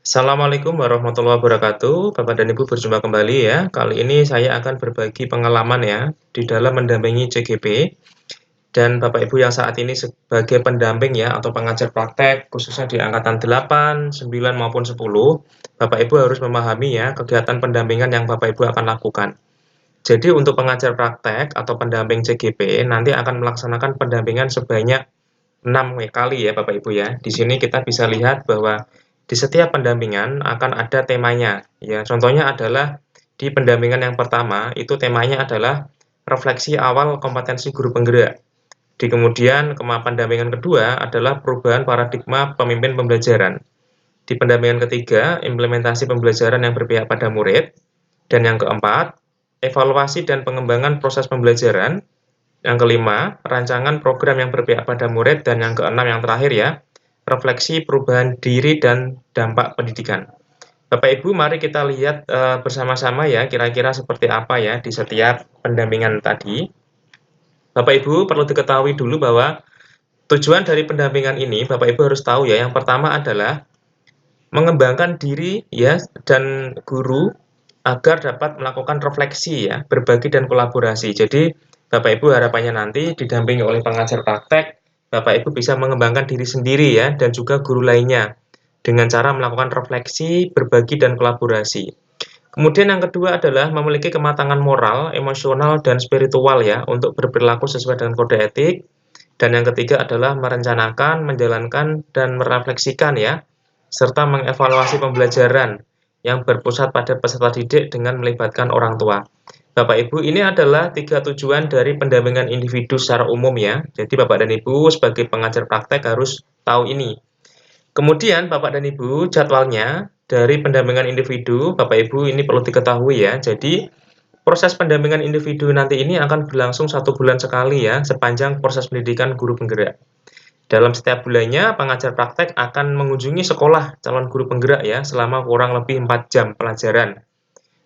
Assalamualaikum warahmatullahi wabarakatuh. Bapak dan Ibu berjumpa kembali ya. Kali ini saya akan berbagi pengalaman ya di dalam mendampingi CGP. Dan Bapak Ibu yang saat ini sebagai pendamping ya atau pengajar praktek khususnya di angkatan 8, 9 maupun 10, Bapak Ibu harus memahami ya kegiatan pendampingan yang Bapak Ibu akan lakukan. Jadi untuk pengajar praktek atau pendamping CGP nanti akan melaksanakan pendampingan sebanyak 6 kali ya Bapak Ibu ya. Di sini kita bisa lihat bahwa di setiap pendampingan akan ada temanya. Ya, contohnya adalah di pendampingan yang pertama itu temanya adalah refleksi awal kompetensi guru penggerak. Di kemudian pendampingan kedua adalah perubahan paradigma pemimpin pembelajaran. Di pendampingan ketiga, implementasi pembelajaran yang berpihak pada murid. Dan yang keempat, evaluasi dan pengembangan proses pembelajaran. Yang kelima, rancangan program yang berpihak pada murid. Dan yang keenam, yang terakhir ya, refleksi perubahan diri dan dampak pendidikan. Bapak Ibu, mari kita lihat bersama-sama ya, kira-kira seperti apa ya di setiap pendampingan tadi. Bapak Ibu perlu diketahui dulu bahwa tujuan dari pendampingan ini, Bapak Ibu harus tahu ya, yang pertama adalah mengembangkan diri ya dan guru agar dapat melakukan refleksi ya, berbagi dan kolaborasi. Jadi Bapak Ibu harapannya nanti didampingi oleh pengajar praktek, Bapak Ibu bisa mengembangkan diri sendiri ya dan juga guru lainnya dengan cara melakukan refleksi, berbagi dan kolaborasi. Kemudian yang kedua adalah memiliki kematangan moral, emosional dan spiritual ya untuk berperilaku sesuai dengan kode etik. Dan yang ketiga adalah merencanakan, menjalankan dan merefleksikan ya serta mengevaluasi pembelajaran yang berpusat pada peserta didik dengan melibatkan orang tua. Bapak Ibu, ini adalah 3 tujuan dari pendampingan individu secara umum ya. Jadi Bapak dan Ibu sebagai pengajar praktek harus tahu ini. Kemudian Bapak dan Ibu jadwalnya dari pendampingan individu, Bapak Ibu ini perlu diketahui ya. Jadi proses pendampingan individu nanti ini akan berlangsung 1 bulan sekali ya, sepanjang proses pendidikan guru penggerak. Dalam setiap bulannya, pengajar praktek akan mengunjungi sekolah calon guru penggerak ya, selama kurang lebih 4 jam pelajaran.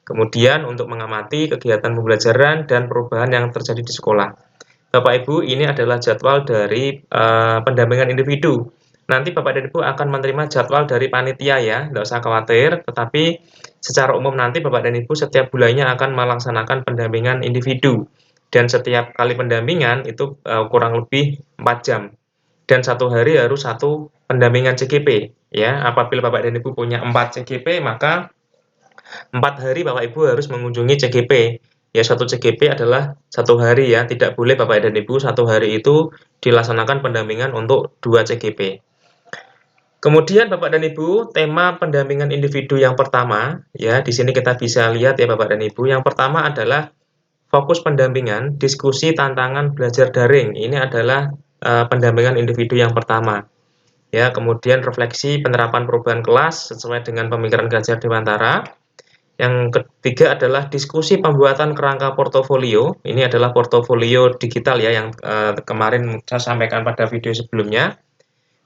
Kemudian untuk mengamati kegiatan pembelajaran dan perubahan yang terjadi di sekolah. Bapak Ibu, ini adalah jadwal dari pendampingan individu. Nanti Bapak dan Ibu akan menerima jadwal dari panitia ya, nggak usah khawatir. Tetapi secara umum nanti Bapak dan Ibu setiap bulannya akan melaksanakan pendampingan individu. Dan setiap kali pendampingan itu kurang lebih 4 jam dan 1 hari harus 1 pendampingan CGP ya. Apabila Bapak dan Ibu punya 4 CGP, maka 4 hari Bapak Ibu harus mengunjungi CGP. Ya, 1 CGP adalah 1 hari ya, tidak boleh Bapak dan Ibu 1 hari itu dilaksanakan pendampingan untuk 2 CGP. Kemudian Bapak dan Ibu, tema pendampingan individu yang pertama, ya di sini kita bisa lihat ya Bapak dan Ibu, yang pertama adalah fokus pendampingan, diskusi tantangan belajar daring. Ini adalah pendampingan individu yang pertama. Ya, kemudian refleksi penerapan perubahan kelas sesuai dengan pemikiran Gajar Dewantara. Yang ketiga adalah diskusi pembuatan kerangka portofolio. Ini adalah portofolio digital ya yang kemarin saya sampaikan pada video sebelumnya.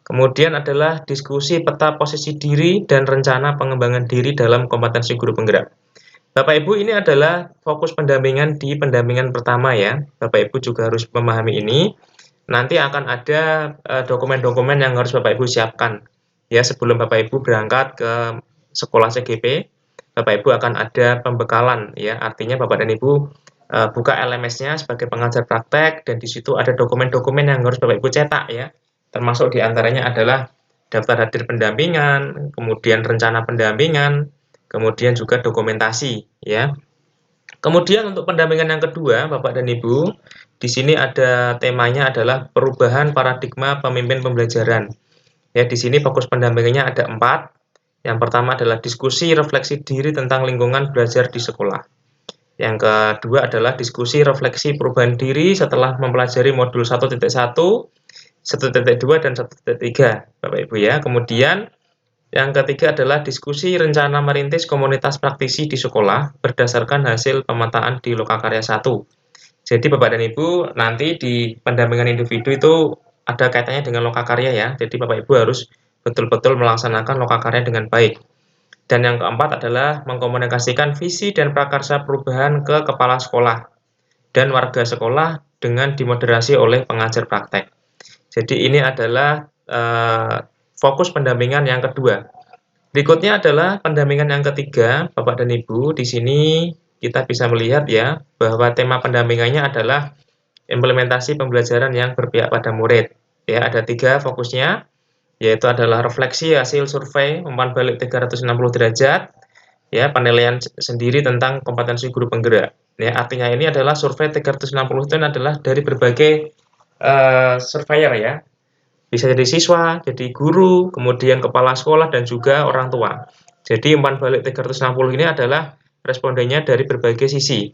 Kemudian adalah diskusi peta posisi diri dan rencana pengembangan diri dalam kompetensi guru penggerak. Bapak Ibu, ini adalah fokus pendampingan di pendampingan pertama ya. Bapak Ibu juga harus memahami ini. Nanti akan ada dokumen-dokumen yang harus Bapak Ibu siapkan. Ya, sebelum Bapak Ibu berangkat ke sekolah CGP, Bapak Ibu akan ada pembekalan ya. Artinya Bapak dan Ibu buka LMS-nya sebagai pengajar praktek dan di situ ada dokumen-dokumen yang harus Bapak Ibu cetak ya. Termasuk diantaranya adalah daftar hadir pendampingan, kemudian rencana pendampingan, kemudian juga dokumentasi ya. Kemudian untuk pendampingan yang kedua, Bapak dan Ibu, di sini ada temanya adalah perubahan paradigma pemimpin pembelajaran. Ya, di sini fokus pendampingannya ada 4. Yang pertama adalah diskusi refleksi diri tentang lingkungan belajar di sekolah. Yang kedua adalah diskusi refleksi perubahan diri setelah mempelajari modul 1.1, 1.2 dan 1.3, Bapak Ibu ya. Kemudian yang ketiga adalah diskusi rencana merintis komunitas praktisi di sekolah berdasarkan hasil pemetaan di Lokakarya 1. Jadi Bapak dan Ibu nanti di pendampingan individu itu ada kaitannya dengan lokakarya ya. Jadi Bapak Ibu harus betul-betul melaksanakan lokakarya dengan baik. Dan yang keempat adalah mengkomunikasikan visi dan prakarsa perubahan ke kepala sekolah dan warga sekolah dengan dimoderasi oleh pengajar praktek. Jadi ini adalah fokus pendampingan yang kedua. Berikutnya adalah pendampingan yang ketiga, Bapak dan Ibu. Di sini kita bisa melihat ya, bahwa tema pendampingannya adalah implementasi pembelajaran yang berpihak pada murid. Ya, ada 3 fokusnya, yaitu adalah refleksi hasil survei umpan balik 360 derajat, ya, penilaian sendiri tentang kompetensi guru penggerak. Ya, artinya ini adalah survei 360 itu adalah dari berbagai surveyor ya, bisa jadi siswa, jadi guru, kemudian kepala sekolah, dan juga orang tua. Jadi umpan balik 360 ini adalah respondennya dari berbagai sisi.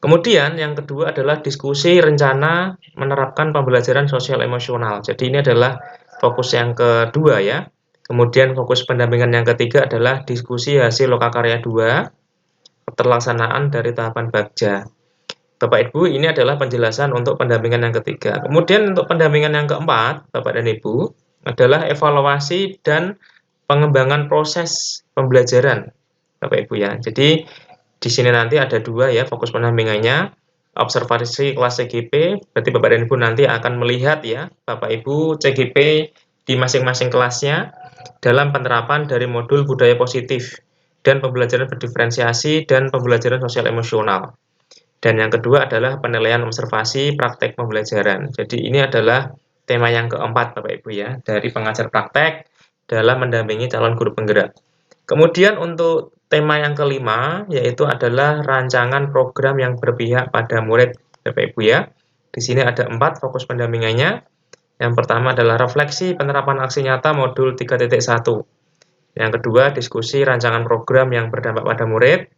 Kemudian yang kedua adalah diskusi rencana menerapkan pembelajaran sosial emosional. Jadi ini adalah fokus yang kedua ya. Kemudian fokus pendampingan yang ketiga adalah diskusi hasil lokakarya 2, keterlaksanaan dari tahapan Bagja. Bapak Ibu, ini adalah penjelasan untuk pendampingan yang ketiga. Kemudian untuk pendampingan yang keempat, Bapak dan Ibu, adalah evaluasi dan pengembangan proses pembelajaran, Bapak Ibu ya. Jadi di sini nanti ada 2 ya fokus pendampingannya, observasi kelas CGP, berarti Bapak dan Ibu nanti akan melihat ya, Bapak Ibu CGP di masing-masing kelasnya dalam penerapan dari modul budaya positif dan pembelajaran berdiferensiasi dan pembelajaran sosial emosional. Dan yang kedua adalah penilaian observasi praktek pembelajaran. Jadi ini adalah tema yang keempat Bapak Ibu ya, dari pengajar praktek dalam mendampingi calon guru penggerak. Kemudian untuk tema yang kelima yaitu adalah rancangan program yang berpihak pada murid Bapak Ibu ya. Di sini ada 4 fokus pendampingannya. Yang pertama adalah refleksi penerapan aksi nyata modul 3.1. Yang kedua, diskusi rancangan program yang berdampak pada murid.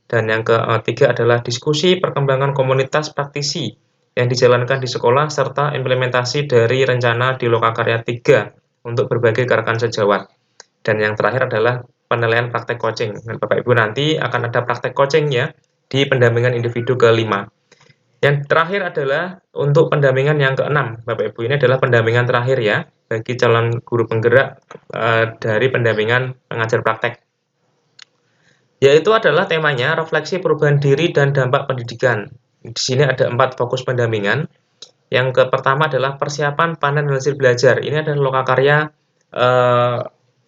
Dan yang ketiga adalah diskusi perkembangan komunitas praktisi yang dijalankan di sekolah serta implementasi dari rencana di Lokakarya 3 untuk berbagai gerakan sejawat. Dan yang terakhir adalah penilaian praktek coaching. Dan Bapak Ibu nanti akan ada praktek coaching ya di pendampingan individu ke-5. Yang terakhir adalah untuk pendampingan yang ke-6. Bapak Ibu, ini adalah pendampingan terakhir ya bagi calon guru penggerak dari pendampingan pengajar praktek. Yaitu adalah temanya refleksi perubahan diri dan dampak pendidikan. Di sini ada 4 fokus pendampingan. Yang pertama adalah persiapan panen hasil belajar. Ini adalah lokakarya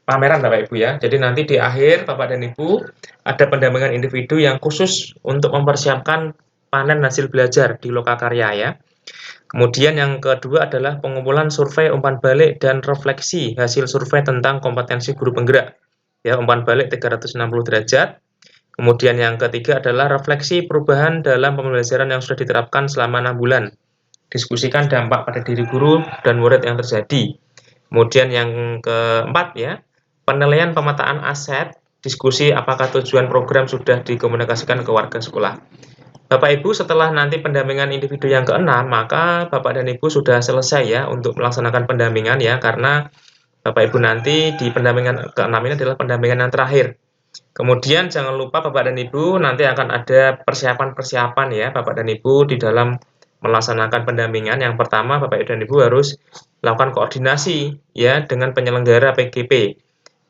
pameran Bapak Ibu ya. Jadi nanti di akhir Bapak dan Ibu ada pendampingan individu yang khusus untuk mempersiapkan panen hasil belajar di lokakarya ya. Kemudian yang kedua adalah pengumpulan survei umpan balik dan refleksi hasil survei tentang kompetensi guru penggerak. Ya, umpan balik 360 derajat. Kemudian yang ketiga adalah refleksi perubahan dalam pembelajaran yang sudah diterapkan selama 6 bulan. Diskusikan dampak pada diri guru dan murid yang terjadi. Kemudian yang keempat ya, penilaian pemetaan aset, diskusi apakah tujuan program sudah dikomunikasikan ke warga sekolah. Bapak Ibu setelah nanti pendampingan individu yang keenam, maka Bapak dan Ibu sudah selesai ya untuk melaksanakan pendampingan ya, karena Bapak Ibu nanti di pendampingan ke-6 ini adalah pendampingan yang terakhir. Kemudian jangan lupa Bapak dan Ibu nanti akan ada persiapan-persiapan ya Bapak dan Ibu di dalam melaksanakan pendampingan. Yang pertama Bapak dan Ibu harus lakukan koordinasi ya dengan penyelenggara PGP.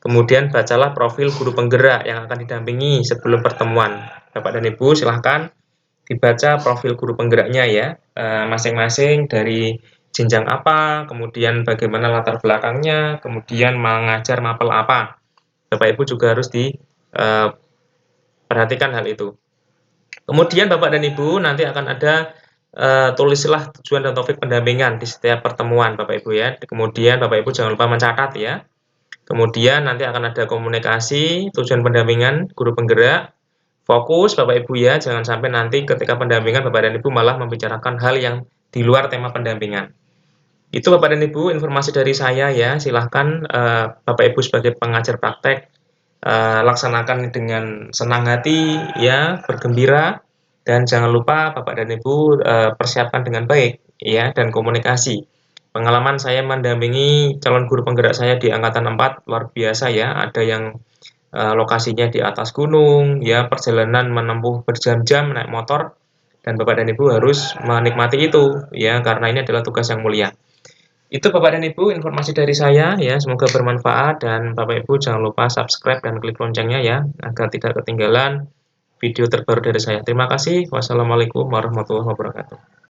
Kemudian bacalah profil guru penggerak yang akan didampingi sebelum pertemuan. Bapak dan Ibu silahkan dibaca profil guru penggeraknya ya, masing-masing dari jenjang apa, kemudian bagaimana latar belakangnya, kemudian mengajar mapel apa. Bapak Ibu juga harus diperhatikan hal itu. Kemudian Bapak dan Ibu nanti akan ada tulislah tujuan dan topik pendampingan di setiap pertemuan Bapak Ibu ya. Kemudian Bapak Ibu jangan lupa mencatat ya. Kemudian nanti akan ada komunikasi, tujuan pendampingan, guru penggerak, fokus Bapak Ibu ya, jangan sampai nanti ketika pendampingan Bapak dan Ibu malah membicarakan hal yang di luar tema pendampingan. Itu Bapak dan Ibu informasi dari saya ya, silahkan Bapak Ibu sebagai pengajar praktek laksanakan dengan senang hati ya, bergembira, dan jangan lupa Bapak dan Ibu persiapkan dengan baik ya, dan komunikasi. Pengalaman saya mendampingi calon guru penggerak saya di angkatan 4 luar biasa ya, ada yang lokasinya di atas gunung ya, perjalanan menempuh berjam-jam naik motor, dan Bapak dan Ibu harus menikmati itu ya, karena ini adalah tugas yang mulia. Itu Bapak dan Ibu informasi dari saya ya, semoga bermanfaat, dan Bapak Ibu jangan lupa subscribe dan klik loncengnya ya agar tidak ketinggalan video terbaru dari saya. Terima kasih. Wassalamualaikum warahmatullahi wabarakatuh.